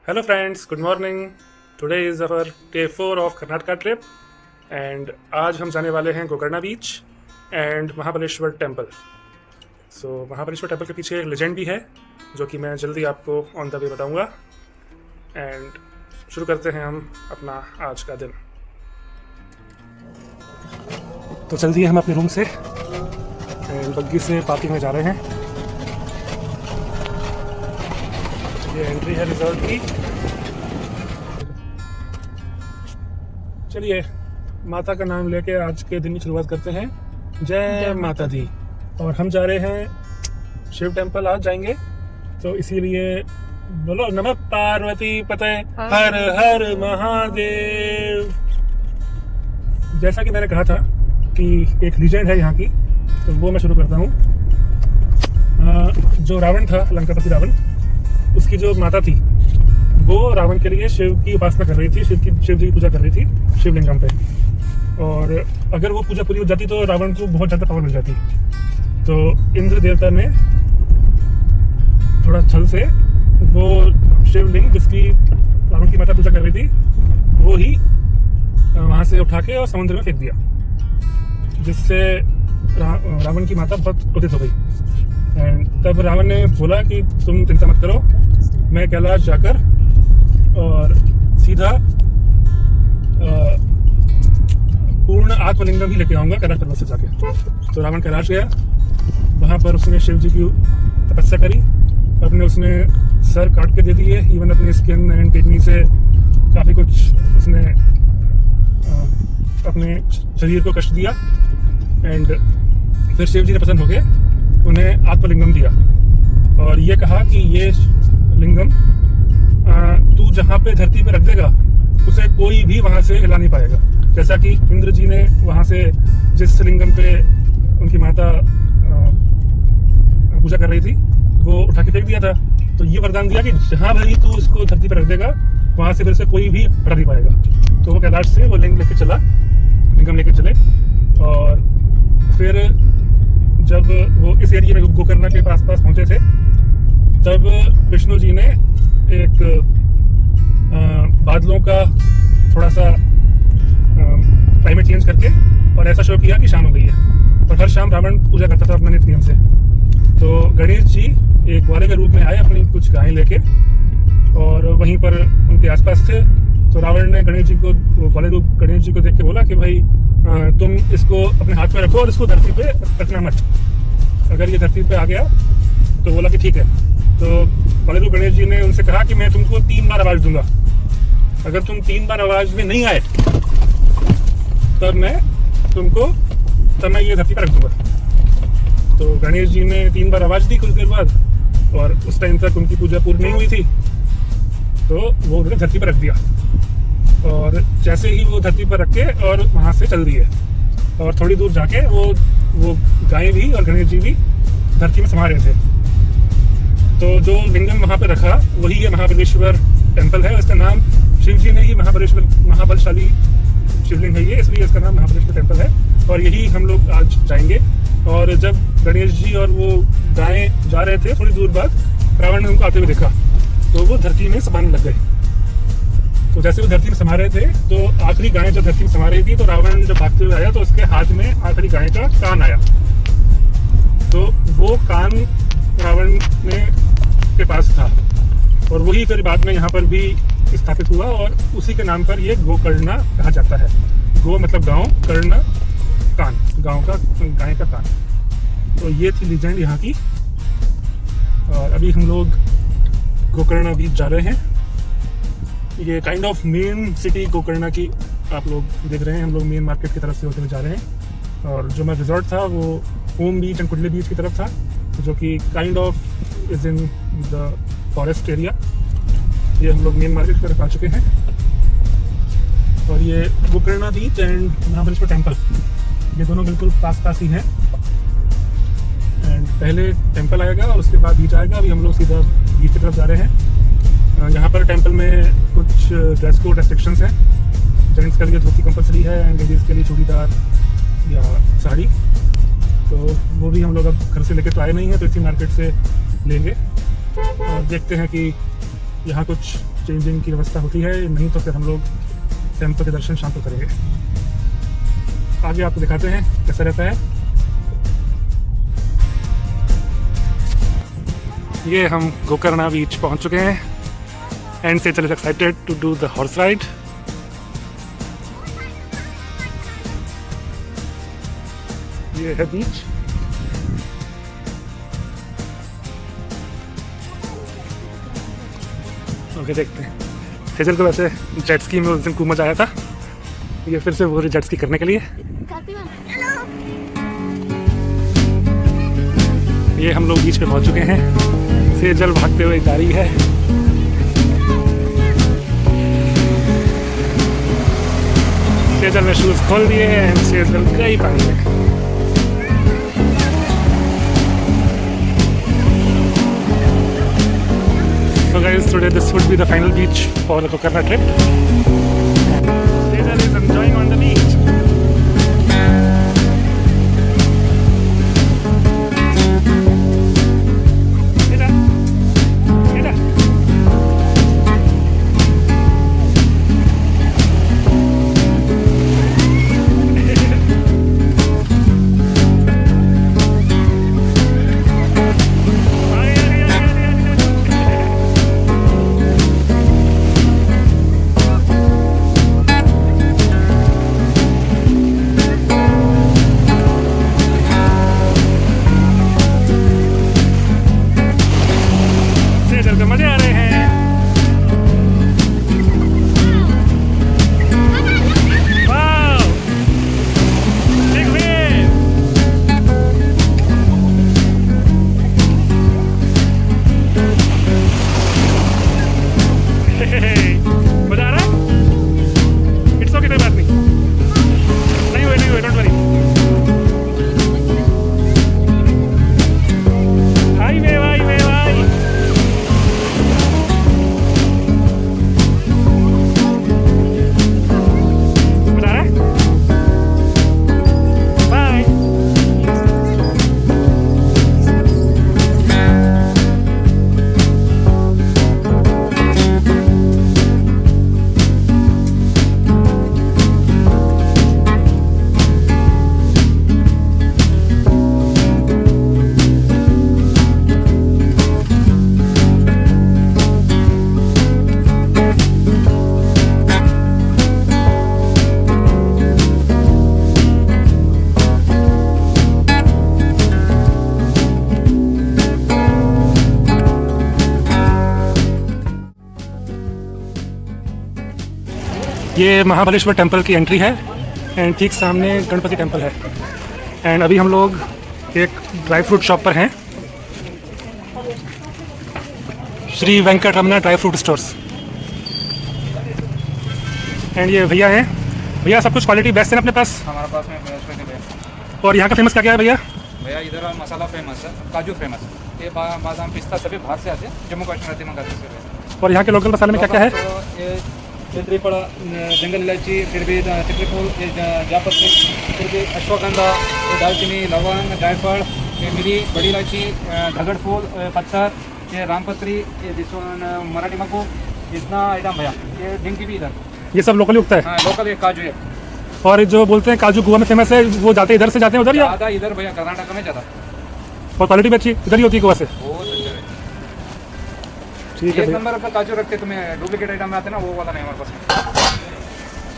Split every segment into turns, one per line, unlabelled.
Hello friends, good morning. Today is our day 4 of Karnataka trip and आज हम जाने वाले हैं Gokarna beach and Mahabaleshwar temple. So Mahabaleshwar temple के पीछे एक लेजेंड भी है जो कि मैं जल्दी आपको ऑन द वे बताऊंगा. एंड शुरू करते हैं हम अपना आज का दिन. तो चल दिए हम अपने रूम से एंड बग्गी से पार्किंग में जा रहे हैं. ये एंट्री है रिजॉर्ट की. चलिए माता का नाम लेके आज के दिन की शुरुआत करते हैं. जय माता दी. और हम जा रहे हैं शिव टेम्पल आज जाएंगे, तो इसीलिए बोलो नमः पार्वती पते हर हर महादेव. जैसा कि मैंने कहा था कि एक लीजेंड है यहाँ की, तो वो मैं शुरू करता हूँ. जो रावण था, लंकापति रावण, उसकी जो माता थी वो रावण के लिए शिव की उपासना कर रही थी, शिव जी की पूजा कर रही थी शिवलिंगम पे. और अगर वो पूजा पूरी हो जाती तो रावण को बहुत ज़्यादा पावर मिल जाती. तो इंद्र देवता ने थोड़ा छल से वो शिवलिंग जिसकी रावण की माता पूजा कर रही थी वो ही वहाँ से उठा के और समुद्र में फेंक दिया, जिससे रावण की माता बहुत क्रोधित हो गई. एंड तब रावण ने बोला कि तुम चिंता मत करो, मैं कैलाश जाकर और सीधा पूर्ण आत्मलिंगम ही लेके आऊँगा कैलाश पर्वत से जाके. तो रावण कैलाश गया, वहाँ पर उसने शिव जी की तपस्या करी. अपने उसने सर काट के दे दिए, इवन अपने स्किन एंड किडनी से काफ़ी कुछ उसने अपने शरीर को कष्ट दिया. एंड फिर शिव जी ने प्रसन्न होके उन्हें आत्मलिंगम दिया और ये कहा कि ये लिंगम तू जहाँ पे धरती पे रख देगा उसे कोई भी वहाँ से हिला नहीं पाएगा. जैसा कि इंद्र जी ने वहाँ से जिस लिंगम पे उनकी माता पूजा कर रही थी वो उठा के फेंक दिया था, तो ये वरदान दिया कि जहाँ भी तू इसको धरती पे रख देगा वहाँ से फिर से कोई भी हटा नहीं पाएगा. तो वो कैलाश से वो लिंगम लेके चले. और फिर जब वो इस एरिया में गोकर्णा के पास पहुंचे थे, तब विष्णु जी ने एक बादलों का थोड़ा सा क्लाइमेट चेंज करके और ऐसा शो किया कि शाम हो गई है. और हर शाम रावण पूजा करता था अपने नित्य नियम से. तो गणेश जी एक ग्वाले के रूप में आए अपनी कुछ गायें लेके और वहीं पर उनके आसपास थे. तो रावण ने गणेश जी को ग्वाले रूप गणेश जी को देख के बोला कि भाई तुम इसको अपने हाथ में रखो और इसको धरती पे रखना मत. अगर ये धरती पे आ गया तो बोला कि ठीक है. तो ग्वाले गणेश जी ने उनसे कहा कि मैं तुमको 3 बार आवाज दूंगा, अगर तुम 3 बार आवाज में नहीं आए तब मैं ये धरती पर रख दूंगा. तो गणेश जी ने 3 बार आवाज दी कुछ देर बाद, और उस टाइम तक उनकी पूजा पूरी नहीं हुई थी, तो वो उन्होंने धरती पर रख दिया. और जैसे ही वो धरती पर रख के और वहाँ से चल दिए, और थोड़ी दूर जाके वो गायें भी और गणेश जी भी धरती में समा रहे थे. तो जो लिंगम वहाँ पे रखा वही ये महाबलेश्वर टेम्पल है. इसका नाम शिव जी ने ही महाबलशाली शिवलिंग है ये, इसलिए इसका नाम महाबलेश्वर टेम्पल है. और यही हम लोग आज जाएंगे. और जब गणेश जी और वो गायें जा रहे थे, थोड़ी दूर बाद रावण ने उनको आते हुए देखा, तो वो धरती में समाने लग गए. तो जैसे वो धरती में समा रहे थे, तो आखिरी गाय जब धरती में समा रही थी, तो रावण जब भागते हुए आया तो उसके हाथ में आखिरी गाय का कान आया. तो वो कान रावण के पास था और वही फिर बाद में यहाँ पर भी स्थापित हुआ और उसी के नाम पर ये गोकर्णा कहा जाता है. गो मतलब गांव, कर्ण कान, गांव का गाय का कान. तो ये थी लीजेंड यहाँ की. और अभी हम लोग गोकर्णा बीच जा रहे हैं. ये kind of main city Gokarna की आप लोग देख रहे हैं. हम लोग मेन मार्केट की तरफ से होते हुए जा रहे हैं. और जो मैं रिजॉर्ट था वो ओम बीच एंड कुडली बीच की तरफ था, जो कि kind of is in the forest area. ये हम लोग मेन मार्केट की तरफ आ चुके हैं. और ये Gokarna beach and Mahabaleshwar temple, ये दोनों बिल्कुल पास ही हैं. एंड पहले टेम्पल आएगा और उसके बाद बीच आएगा. अभी हम लोग सीधा बीच की तरफ जा रहे हैं. यहाँ पर टेम्पल में कुछ ड्रेस कोड रेस्ट्रिक्शंस हैं. जेंट्स के लिए धोती कंपलसरी है एंड लेडीज़ के लिए चूड़ीदार या साड़ी. तो वो भी हम लोग अब घर से लेके तो आए नहीं हैं, तो इसी मार्केट से लेंगे. और देखते हैं कि यहाँ कुछ चेंजिंग की व्यवस्था होती है, नहीं तो फिर हम लोग टेम्पल के दर्शन शाम को करेंगे। आगे आपको दिखाते हैं कैसा रहता है। ये हम गोकर्णा बीच पहुंच चुके हैं and Sejal is excited to do the horse ride. ये है बीच। ओके, देखते हैं। सेजल को वैसे जेट स्की में उस दिन खूब मजा आया था, ये फिर से वो जेट स्की करने के लिए। ये हम लोग बीच पे पहुंच चुके हैं, सेजल भागते हुए जा रही है। सेजल ने शूज खोल दिए एंड सेजल गई पानी में। So guys, today this would be the final beach for the Gokarna trip. Sejan is enjoying on the beach. मजे आ रहे हैं। वाव, बिग वेव। मजा आ रहा है? इट्स ओके, कोई बात नहीं, नहीं हुए, don't worry. High wave, high wave, high. ये महाबलेश्वर टेम्पल की एंट्री है एंड ठीक सामने गणपति टेम्पल है। एंड अभी हम लोग एक ड्राई फ्रूट शॉप पर हैं, Shri Venkat Ramana dry fruit stores. And ये भैया हैं। भैया सब कुछ क्वालिटी बेस्ट है ना अपने पास?
हमारे पास में बेस्ट।
और यहाँ का फेमस क्या क्या है भैया?
भैया इधर मसाला फेमस है, काजू फेमस है, ये बादाम पिस्ता सभी बाहर से आते हैं, जम्मू कश्मीर से मंगाते हैं।
और यहाँ के लोकल मसाले में क्या क्या है?
तो ये त्रिपड़ा, जंगल इलायची, फिर भी तितली फूल, जापत्री, फिर भी अश्वगंधा, दालचीनी, लवंग, जायफल, मिरी, बड़ी इलायची, धगड़ फूल, पत्थर, ये रामपत्री, ये मराठी मक्कू, इतना आइटम भैया। ये डिंकी भी इधर,
ये सब लोकली उगता है?
हाँ, लोकल ये काजू है।
और जो बोलते हैं काजू गोवा में फेमस है, वो जाते इधर से जाते हैं उधर या?
ज़्यादा इधर भैया, कर्नाटक में ज़्यादा।
और क्वालिटी भी अच्छी इधर ही होती है गोवा से? ठीक है,
एक नंबर का काजू रखते, तुम्हें डुप्लीकेट आइटम में आते ना, वो वाला नहीं हमारे पास।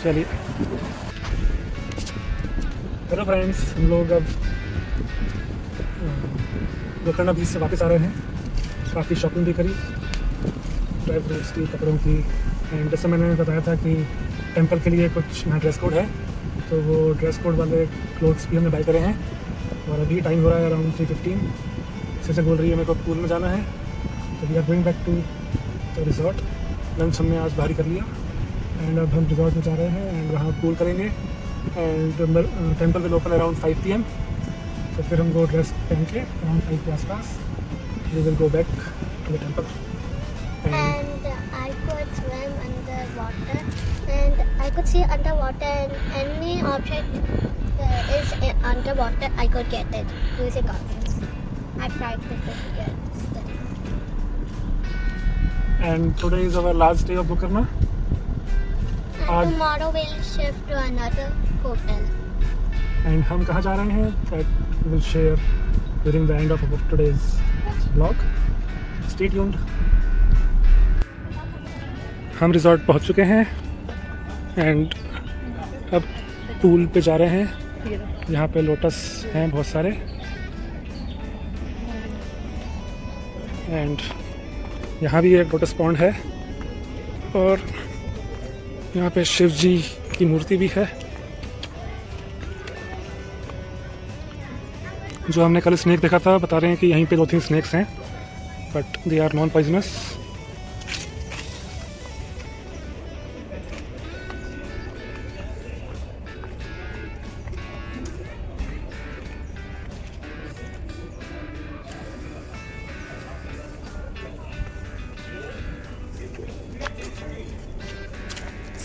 चलिए, हेलो फ्रेंड्स, हम लोग अब गोकर्णा बीच से वापस आ रहे हैं। काफ़ी शॉपिंग भी करी, ड्राई फ्रूट्स की, कपड़ों की। एंड जैसे मैंने बताया था कि टेंपल के लिए कुछ नया ड्रेस कोड है, तो वो ड्रेस कोड वाले क्लोथ्स भी हमने बाय करे हैं। और अभी टाइम हो रहा है अराउंड 3:15। से बोल रही है मेरे को पूल में जाना है, तो we are going back to the resort. Lunch हमने आज बाहर कर लिया एंड अब हम रिजॉर्ट में जा रहे हैं एंड वहाँ पूल करेंगे। And temple will open around 5 PM, तो फिर हम वो ड्रेस पहन के अराउंड 5 के आसपास we will go back to the temple.
And I could swim underwater, and I could see underwater, and any object is underwater, I could get it using goggles. I tried this year.
And today is our last day of बुकरमा।
And tomorrow we'll shift to another hotel.
And हम कहाँ जा रहे हैं that will share during the end of today's blog. Stay tuned. हम resort पहुँच चुके हैं एंड अब पूल पे जा रहे हैं। यहाँ पे लोटस हैं बहुत सारे एंड यहाँ भी एक लोटस पॉन्ड है और यहाँ पे शिव जी की मूर्ति भी है। जो हमने कल स्नेक देखा था बता रहे हैं कि यहीं पे 2-3 स्नेक्स हैं but they are non poisonous.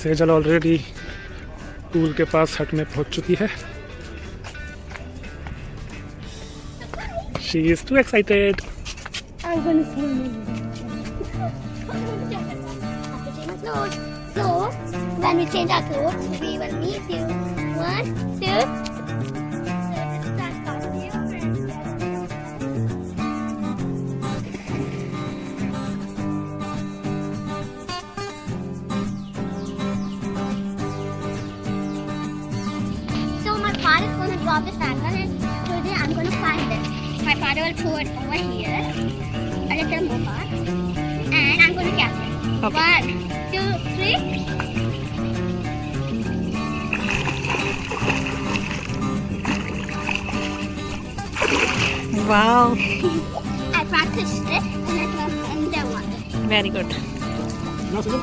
Sejal already pool के पास हट में पहुंच चुकी है। She is too excited.
I'm going to swim. So, when we change our clothes, we will meet you. 1, 2. So my father is going to drop this angle and today I'm going to find it. My father will throw it over here, a little more far, and I'm going to catch it.
Okay.
1, 2, 3.
Wow,
I practiced it and I got underwater.
very good.
ना सुनो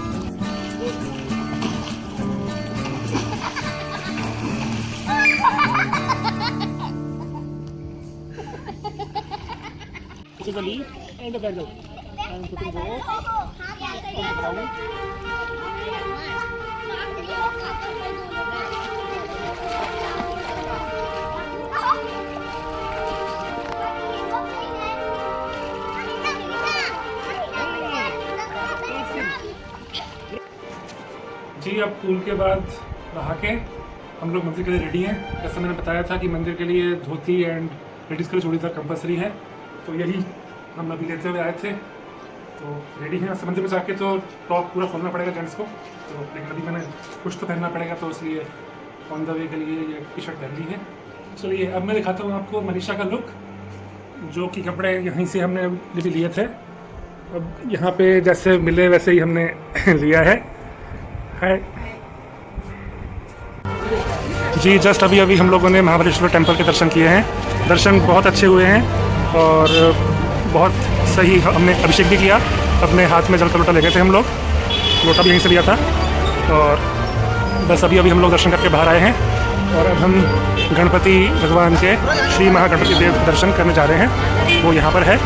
this is the lead and the paddle. I am putting the rope on the ground. जी अब pool के बाद नहा के हम लोग मंदिर के लिए रेडी हैं। जैसे मैंने बताया था कि मंदिर के लिए धोती एंड लेडीज़ के लिए चूड़ीदार कंपलसरी है, तो यही हम अभी लेते हुए आए थे। तो रेडी हैं। मंदिर में जाके तो टॉप पूरा खोलना पड़ेगा जेंट्स को, तो लेकिन अभी मैंने कुछ तो पहनना पड़ेगा, तो इसलिए ऑन द वे के लिए ये टी शर्ट पहन ली है। चलिए अब मैं दिखाता हूँ आपको मनीषा का लुक, जो कि कपड़े यहीं से हमने भी लिए थे। अब यहाँ पे जैसे मिले वैसे ही हमने लिया है। जी जस्ट अभी हम लोगों ने महाबलेश्वर टेम्पल के दर्शन किए हैं। दर्शन बहुत अच्छे हुए हैं और बहुत सही। हमने अभिषेक भी किया, अपने हाथ में जल का लोटा ले गए थे हम लोग, लोटा भी यहीं से लिया था। और बस अभी हम लोग दर्शन करके बाहर आए हैं और अब हम गणपति भगवान के श्री महागणपति देव के दर्शन करने जा रहे हैं, वो यहाँ पर है।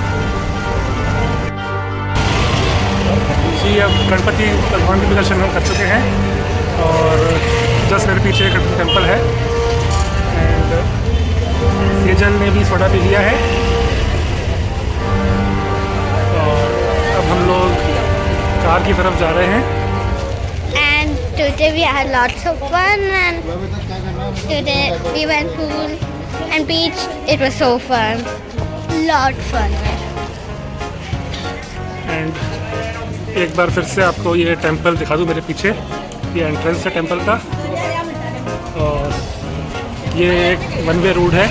जी अब गणपति भगवान के भी दर्शन हम कर चुके हैं और जस्ट मेरे पीछे गणपति टेम्पल है एंड सेजल ने भी सोडा भी लिया है। और अब हम लोग कार की तरफ जा रहे हैं।
And today we had lots of fun and today we went pool and beach. It was so fun. Lot fun.
And एक बार फिर से आपको ये टेंपल दिखा दूँ मेरे पीछे, ये एंट्रेंस है टेंपल का। और ये एक वन वे रोड है,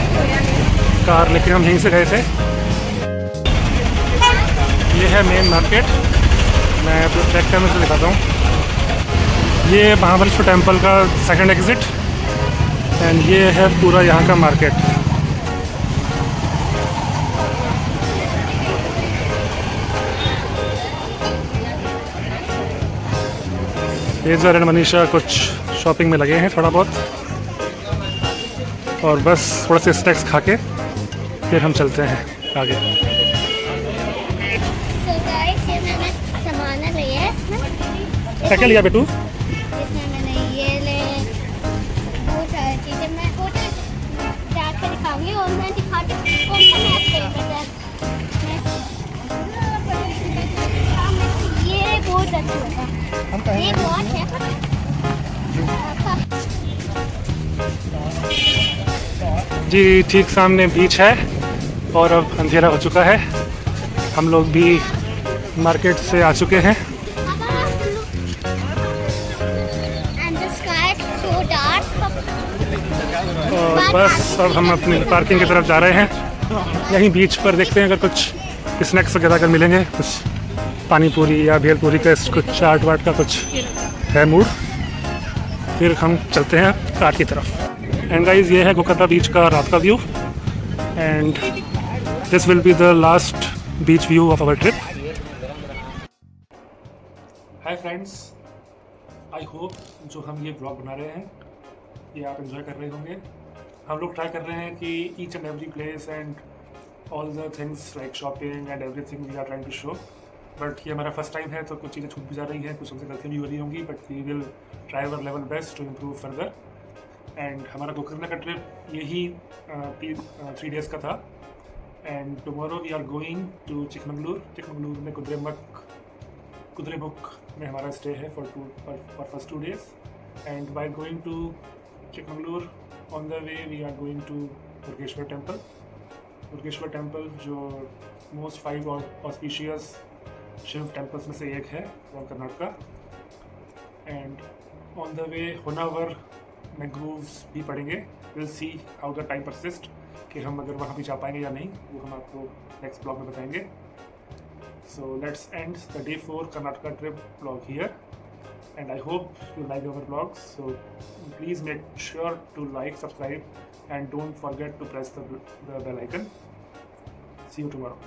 कार लेकिन हम यहीं से गए थे। ये है मेन मार्केट, मैं आपको ट्रैक कैमरे से दिखाता हूँ। ये महाबलेश्वर टेंपल का सेकंड एग्ज़िट एंड ये है पूरा यहाँ का मार्केट। सेजल एंड मनीषा कुछ शॉपिंग में लगे हैं थोड़ा बहुत, और बस थोड़ा से स्नैक्स खा के फिर हम चलते हैं आगे।
So guys, ये मैंने सामान लिया है इसमें।
क्या क्या लिया बेटू?
इसमें मैंने ये ले बहुत सारी चीज़ें, मैं होटल जाकर दिखाऊंगी और मैं दिखाती हूँ कौन सा मैच करेगा। ये Wait, what happened?
जी ठीक सामने बीच है और अब अंधेरा हो चुका है। हम लोग भी मार्केट से आ चुके हैं
And the sky is so dark.
और बस अब हम अपनी पार्किंग की तरफ जा रहे हैं। यहीं बीच पर देखते हैं अगर कुछ स्नैक्स वगैरह अगर मिलेंगे, कुछ पानी पूरी या भेलपूरी का कुछ चाट वाट का कुछ है मूड, फिर हम चलते हैं घाट की तरफ। एंड गाइस ये है गोकर्णा बीच का रात का view and this will be the last beach view of our trip. Hi friends, I hope जो हम ये ब्लॉग बना रहे हैं ये आप एंजॉय कर रहे होंगे। हम लोग ट्राई कर रहे हैं कि each and every place and all the things like shopping and everything we are trying to show, but ये हमारा फर्स्ट टाइम है तो कुछ चीज़ें छूट भी जा रही हैं, कुछ हमसे गलतियाँ भी हो रही होंगी, but we will try our level best to improve further. And हमारा गोकर्णा का ट्रिप यही 3 डेज़ का था and tomorrow we are going to Chikmagalur में कुद्रेमुख में हमारा स्टे है for first 2 days and by going to Chikmagalur on the way we are going to Murudeshwar temple जो मोस्ट 5 ऑस्पिशियस शिव टेम्पल्स में से एक है from Karnataka. And on the way Honavar mangroves भी पढ़ेंगे। Will see how the time persist कि हम अगर वहाँ भी जा पाएंगे या नहीं, वो हम आपको नेक्स्ट ब्लॉग में बताएंगे। So let's end the day 4 Karnataka trip blog here and I hope you like our blogs. So please make sure to like, subscribe and don't forget to press the bell icon. See you tomorrow.